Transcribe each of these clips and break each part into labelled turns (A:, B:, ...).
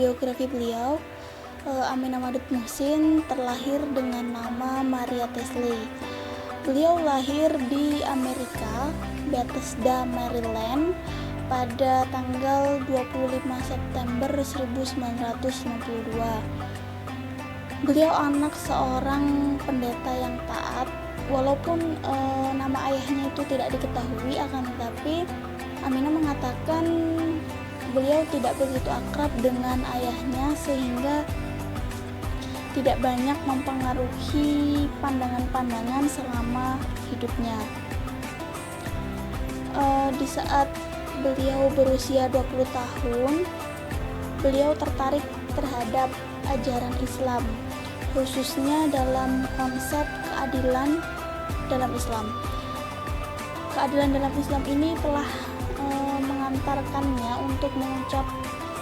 A: biografi beliau, Aminah Wadud Muhsin terlahir dengan nama Maria Tesley. Beliau lahir di Amerika, Bethesda, Maryland, pada tanggal 25 September 1962. Beliau anak seorang pendeta yang taat, walaupun nama ayahnya itu tidak diketahui, akan tetapi Aminah mengatakan beliau tidak begitu akrab dengan ayahnya sehingga tidak banyak mempengaruhi pandangan-pandangan selama hidupnya. Di saat beliau berusia 20 tahun, beliau tertarik terhadap ajaran Islam, khususnya dalam konsep keadilan dalam Islam. Keadilan dalam Islam ini telah mengantarkannya untuk mengucap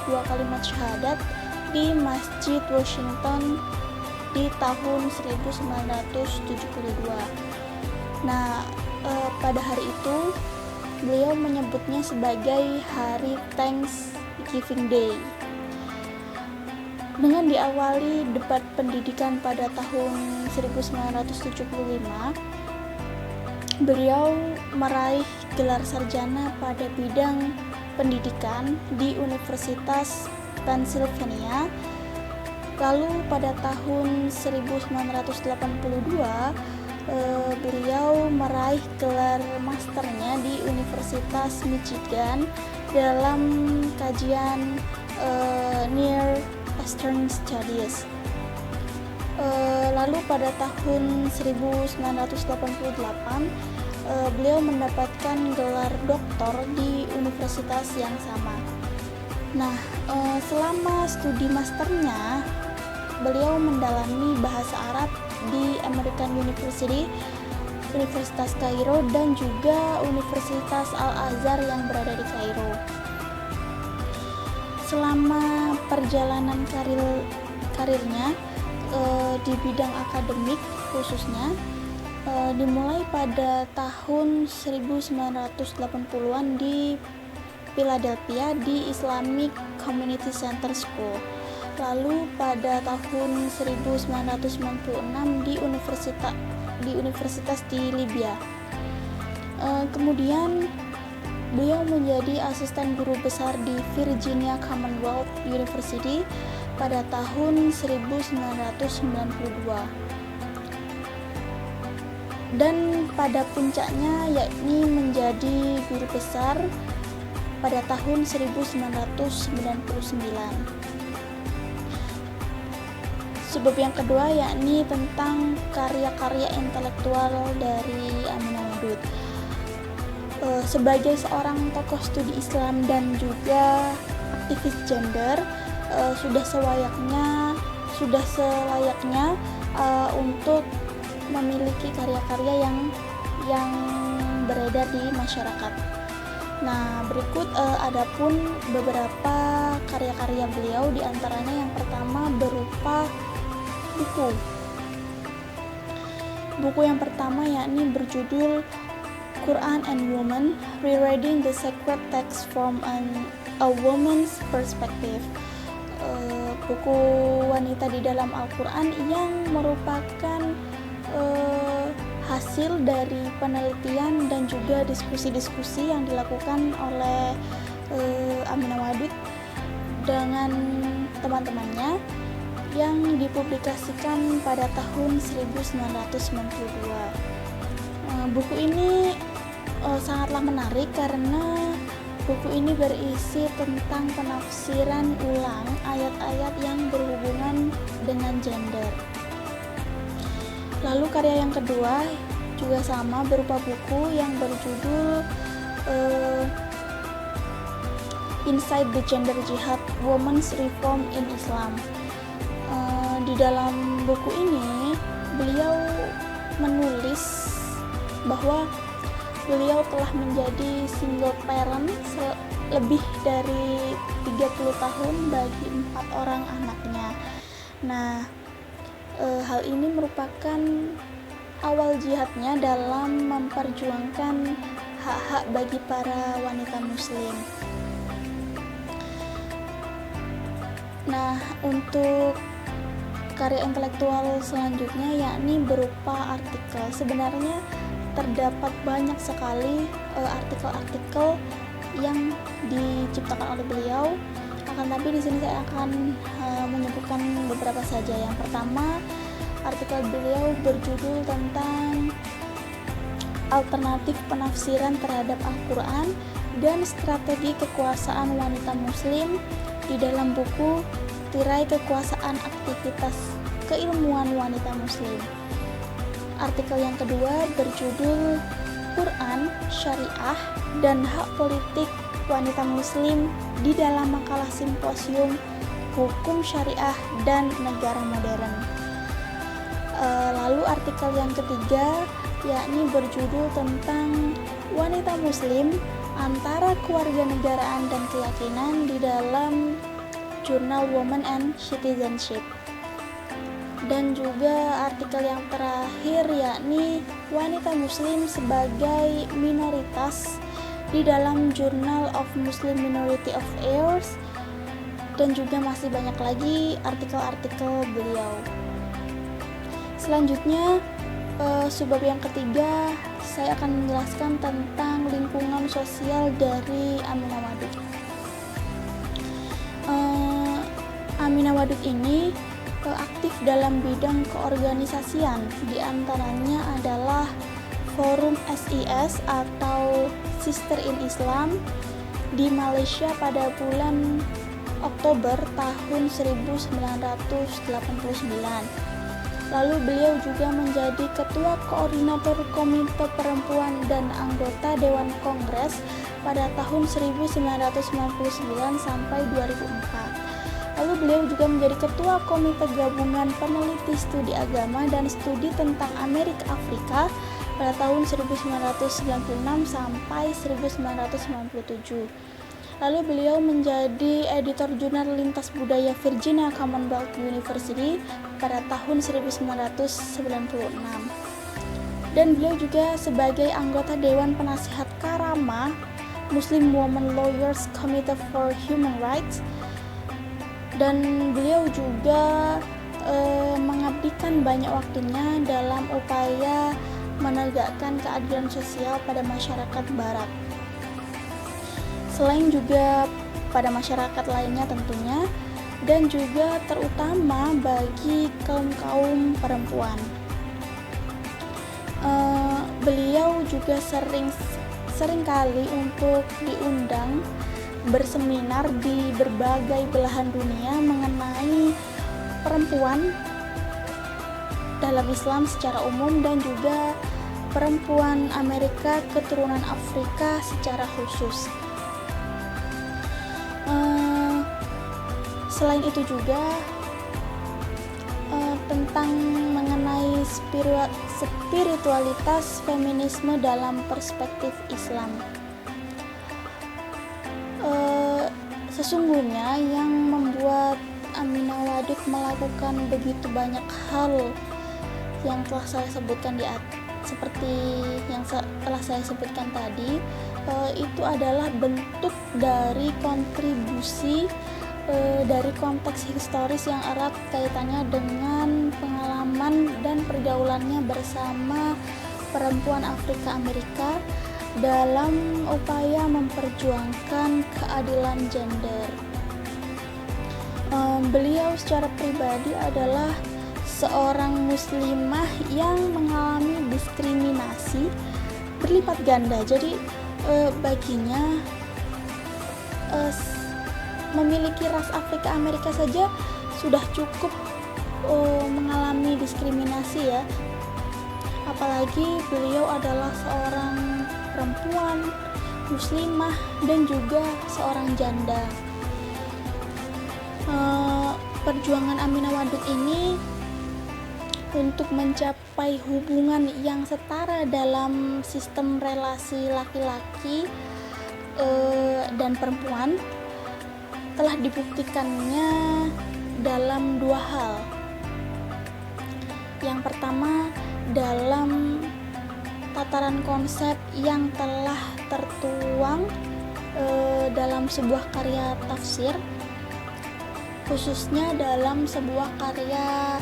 A: 2 kalimat syahadat di Masjid Washington di tahun 1972. Nah, pada hari itu beliau menyebutnya sebagai Hari Thanksgiving Day. Dengan diawali debat pendidikan pada tahun 1975, beliau meraih gelar sarjana pada bidang pendidikan di Universitas Pennsylvania. Lalu pada tahun 1982 beliau meraih gelar masternya di Universitas Michigan dalam kajian Near Eastern Studies. Lalu pada tahun 1988 beliau mendapatkan gelar doktor di universitas yang sama. Nah, selama studi masternya beliau mendalami bahasa Arab di American University, Universitas Kairo, dan juga Universitas Al-Azhar yang berada di Kairo. Selama perjalanan karirnya di bidang akademik khususnya dimulai pada tahun 1980-an di Philadelphia di Islamic Community Center School. Lalu pada tahun 1996 di universitas di Libya. Kemudian beliau menjadi asisten guru besar di Virginia Commonwealth University pada tahun 1992. Dan pada puncaknya yakni menjadi guru besar pada tahun 1999. Sebab yang kedua yakni tentang karya-karya intelektual dari Aminah Wadud. Sebagai seorang tokoh studi Islam dan juga aktivis gender, sudah selayaknya untuk memiliki karya-karya yang beredar di masyarakat. Nah, berikut adapun beberapa karya-karya beliau, diantaranya yang pertama berupa buku. Buku yang pertama yakni berjudul Quran and Woman, Rereading the Sacred Text from a Woman's Perspective. Buku wanita di dalam Al-Quran yang merupakan hasil dari penelitian dan juga diskusi-diskusi yang dilakukan oleh Aminah Wadud dengan teman-temannya yang dipublikasikan pada tahun 1992. Buku ini sangatlah menarik karena buku ini berisi tentang penafsiran ulang ayat-ayat yang berhubungan dengan gender. Lalu karya yang kedua juga sama, berupa buku yang berjudul Inside the Gender Jihad, Women's Reform in Islam. Di dalam buku ini beliau menulis bahwa beliau telah menjadi single parent lebih dari 30 tahun bagi 4 orang anaknya. Nah, hal ini merupakan awal jihadnya dalam memperjuangkan hak-hak bagi para wanita muslim. Nah, untuk karya intelektual selanjutnya yakni berupa artikel. Sebenarnya terdapat banyak sekali artikel-artikel yang diciptakan oleh beliau. Akan tapi di sini saya akan menyebutkan beberapa saja. Yang pertama, artikel beliau berjudul tentang alternatif penafsiran terhadap Al-Quran dan strategi kekuasaan wanita muslim di dalam buku Tirai Kekuasaan Aktivitas Keilmuan Wanita Muslim. Artikel yang kedua berjudul Quran, Syariah, dan Hak Politik Wanita Muslim di dalam makalah simposium Hukum Syariah dan Negara Modern. Lalu artikel yang ketiga yakni berjudul tentang wanita muslim antara kewarganegaraan dan keyakinan di dalam jurnal Women and Citizenship. Dan juga artikel yang terakhir yakni wanita muslim sebagai minoritas di dalam Journal of Muslim Minority Affairs, dan juga masih banyak lagi artikel-artikel beliau. Selanjutnya, subbab yang ketiga, saya akan menjelaskan tentang lingkungan sosial dari Aminah Wadud. Aminah Wadud ini aktif dalam bidang keorganisasian, di antaranya adalah Forum SIS atau Sister in Islam di Malaysia pada bulan Oktober tahun 1989. Lalu beliau juga menjadi Ketua Koordinator Komite Perempuan dan anggota Dewan Kongres pada tahun 1999 sampai 2004. Lalu beliau juga menjadi Ketua Komite Gabungan Peneliti Studi Agama dan Studi tentang Amerika Afrika pada tahun 1996 sampai 1997. Lalu beliau menjadi editor jurnal Lintas Budaya Virginia Commonwealth University pada tahun 1996. Dan beliau juga sebagai anggota Dewan Penasihat Karama Muslim Women Lawyers Committee for Human Rights. Dan beliau juga mengabdikan banyak waktunya dalam upaya menegakkan keadilan sosial pada masyarakat barat. Selain juga pada masyarakat lainnya tentunya, dan juga terutama bagi kaum perempuan. Beliau juga sering kali untuk diundang berseminar di berbagai belahan dunia mengenai perempuan dalam Islam secara umum dan juga perempuan Amerika keturunan Afrika secara khusus. Selain itu juga tentang mengenai spiritualitas feminisme dalam perspektif Islam. Sesungguhnya yang membuat Aminah Wadud melakukan begitu banyak hal yang telah saya sebutkan seperti yang telah saya sebutkan tadi, itu adalah bentuk dari kontribusi dari konteks historis yang erat kaitannya dengan pengalaman dan pergaulannya bersama perempuan Afrika Amerika dalam upaya memperjuangkan keadilan gender. Beliau secara pribadi adalah seorang muslimah yang mengalami diskriminasi berlipat ganda. Jadi baginya memiliki ras Afrika Amerika saja sudah cukup mengalami diskriminasi ya. Apalagi beliau adalah seorang perempuan muslimah dan juga seorang janda. Perjuangan Aminah Wadud ini untuk mencapai hubungan yang setara dalam sistem relasi laki-laki dan perempuan telah dibuktikannya dalam dua hal. Yang pertama, dalam tataran konsep yang telah tertuang dalam sebuah karya tafsir khususnya dalam sebuah karya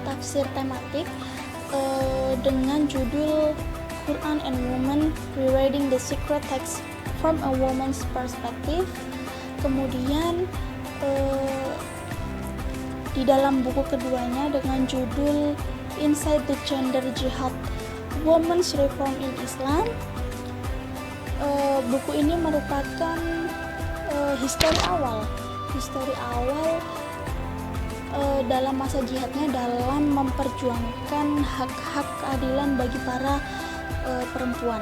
A: tafsir tematik dengan judul Quran and Women, Rereading the Secret Text from a Woman's Perspective. Kemudian di dalam buku keduanya dengan judul Inside the Gender Jihad, Women's Reform in Islam. Buku ini merupakan histori awal dalam masa jihadnya dalam memperjuangkan hak-hak keadilan bagi para perempuan,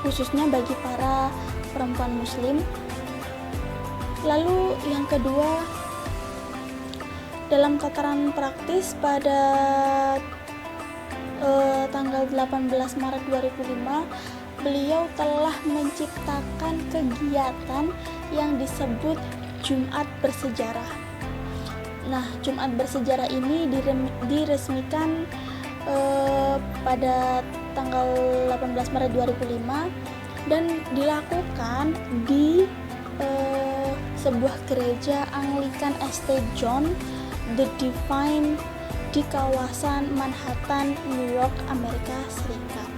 A: khususnya bagi para perempuan muslim. Lalu yang kedua, dalam tataran praktis pada tanggal 18 Maret 2005, beliau telah menciptakan kegiatan yang disebut Jumat Bersejarah. Nah, Jumat Bersejarah ini diresmikan pada tanggal 18 Maret 2005 dan dilakukan di sebuah gereja Anglican St. John the Divine di kawasan Manhattan, New York, Amerika Serikat.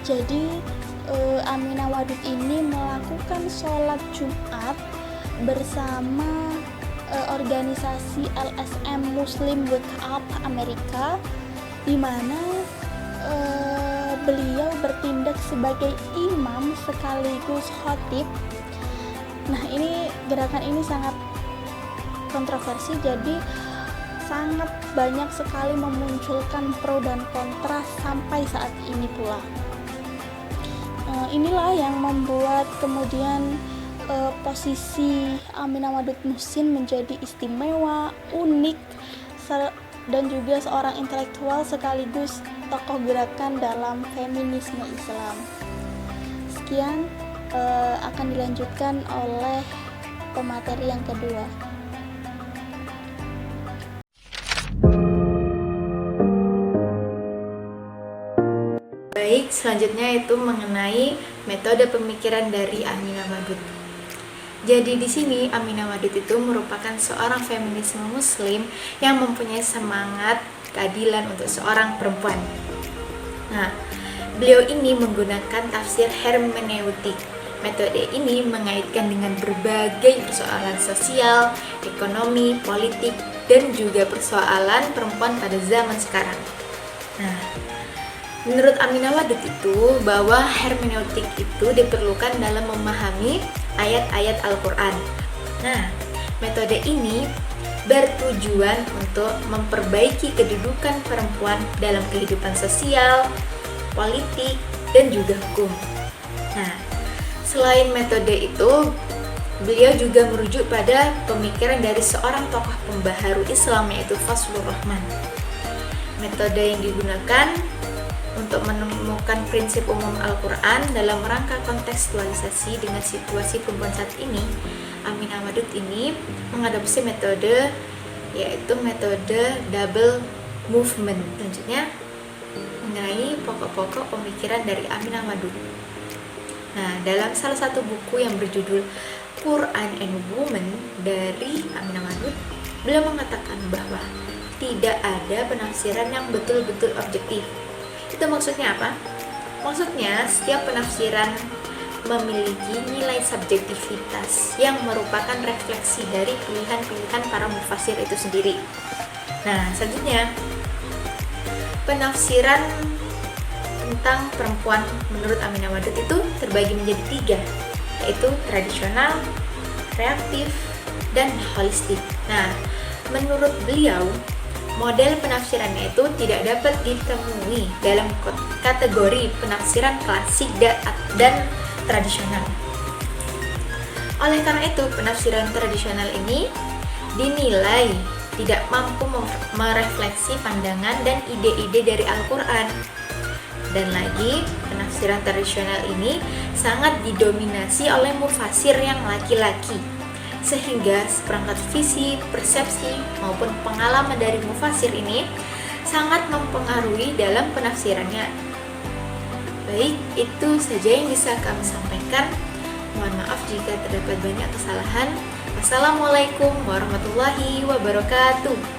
A: Jadi Aminah Wadud ini melakukan sholat Jumat bersama organisasi LSM Muslim Wake Up Amerika, di mana beliau bertindak sebagai imam sekaligus khatib. Nah, gerakan ini sangat kontroversi, jadi sangat banyak sekali memunculkan pro dan kontra sampai saat ini pula. Inilah yang membuat kemudian posisi Aminah Wadud Muhsin menjadi istimewa, unik, dan juga seorang intelektual sekaligus tokoh gerakan dalam feminisme Islam. Sekian akan dilanjutkan oleh pemateri yang kedua.
B: Baik, selanjutnya itu mengenai metode pemikiran dari Aminah Wadud. Jadi di sini Aminah Wadud itu merupakan seorang feminisme muslim yang mempunyai semangat keadilan untuk seorang perempuan. Nah, beliau ini menggunakan tafsir hermeneutik. Metode ini mengaitkan dengan berbagai persoalan sosial, ekonomi, politik, dan juga persoalan perempuan pada zaman sekarang. Nah, menurut Aminah Wadud itu bahwa hermeneutik itu diperlukan dalam memahami ayat-ayat Al-Quran. Nah, metode ini bertujuan untuk memperbaiki kedudukan perempuan dalam kehidupan sosial, politik, dan juga hukum. Nah, selain metode itu, beliau juga merujuk pada pemikiran dari seorang tokoh pembaharu Islam, yaitu Fazlur Rahman. Metode yang digunakan untuk menemukan prinsip umum Al-Quran dalam rangka kontekstualisasi dengan situasi perempuan saat ini, Aminah Wadud ini mengadopsi metode, yaitu metode double movement. Selanjutnya mengenai pokok-pokok pemikiran dari Aminah Wadud. Nah, dalam salah satu buku yang berjudul Quran and Women dari Aminah Wadud, beliau mengatakan bahwa tidak ada penafsiran yang betul-betul objektif. Itu maksudnya apa? Maksudnya setiap penafsiran memiliki nilai subjektivitas yang merupakan refleksi dari pilihan-pilihan para mufasir itu sendiri. Nah, selanjutnya penafsiran tentang perempuan menurut Aminah Wadud itu terbagi menjadi 3, yaitu tradisional, reaktif, dan holistik. Nah, menurut beliau, model penafsirannya itu tidak dapat ditemui dalam kategori penafsiran klasik dan tradisional. Oleh karena itu, penafsiran tradisional ini dinilai tidak mampu merefleksi pandangan dan ide-ide dari Al-Quran. Dan lagi, penafsiran tradisional ini sangat didominasi oleh mufasir yang laki-laki, sehingga seperangkat visi, persepsi, maupun pengalaman dari mufasir ini sangat mempengaruhi dalam penafsirannya. Baik, itu saja yang bisa kami sampaikan. Mohon maaf jika terdapat banyak kesalahan. Wassalamualaikum warahmatullahi wabarakatuh.